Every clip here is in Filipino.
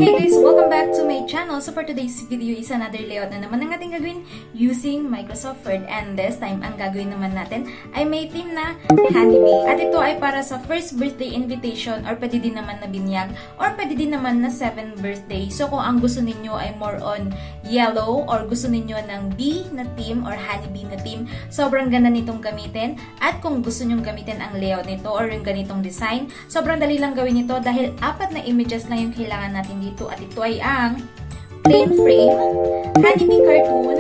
Hey guys! Welcome back to my channel. So for today's video is another layout na naman ang ating gagawin using Microsoft Word. And this time, ang gagawin naman natin ay may theme na Honeybee. At ito ay para sa first birthday invitation or pwede din naman na binyag or pwede din naman na 7th birthday. So kung ang gusto ninyo ay more on yellow or gusto ninyo ng bee na theme or honeybee na theme, sobrang ganda nitong gamitin. At kung gusto nyong gamitin ang layout nito or yung ganitong design, sobrang dali lang gawin ito dahil 4 na images lang yung kailangan natin dito. At ito ay ang plain frame, honeybee cartoon,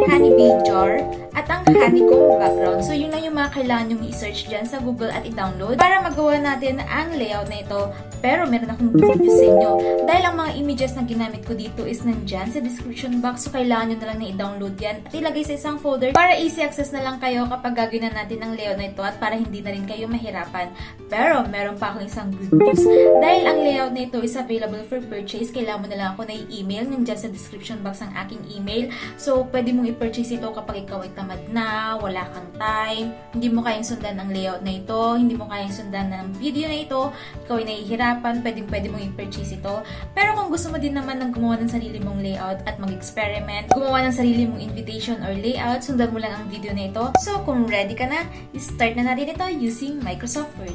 honeybee jar, at ang honeycomb background. So, yun lang yung mga kailangan nyo i-search dyan sa Google at i-download para magawa natin ang layout na ito. Pero, meron akong good news sa inyo. Dahil ang mga images na ginamit ko dito is nandyan sa description box. So, kailangan nyo na lang na i-download yan at ilagay sa isang folder para easy access na lang kayo kapag gagawin na natin ang layout na ito at para hindi na rin kayo mahirapan. Pero, meron pa akong isang good news. Dahil ang layout na ito is available for purchase, kailangan mo na lang ako na i-email. Nandyan sa description box ang aking email. So, pwede mong i-purchase ito kapag ikaw ay tamad na, wala kang time, hindi mo kayang sundan ang layout na ito, hindi mo kayang sundan ng video na ito, ikaw ay nahihirapan, pwede mong i-purchase ito. Pero kung gusto mo din naman ng gumawa ng sarili mong layout at mag-experiment, gumawa ng sarili mong invitation or layout, sundan mo lang ang video na ito. So, kung ready ka na, start na natin ito using Microsoft Word.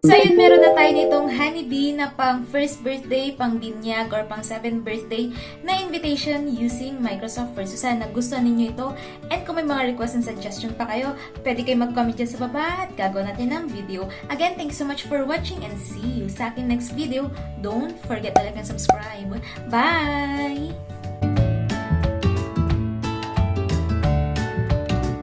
So yun, meron na tayo nitong honeybee na pang first birthday, pang binyag, or pang 7th birthday na invitation using Microsoft Word. So sana gusto ninyo ito. And kung may mga request and suggestion pa kayo, pwede kayo mag-comment dyan sa baba at gagawin natin ng video. Again, thanks so much for watching and see you sa akin next video. Don't forget to like and subscribe. Bye!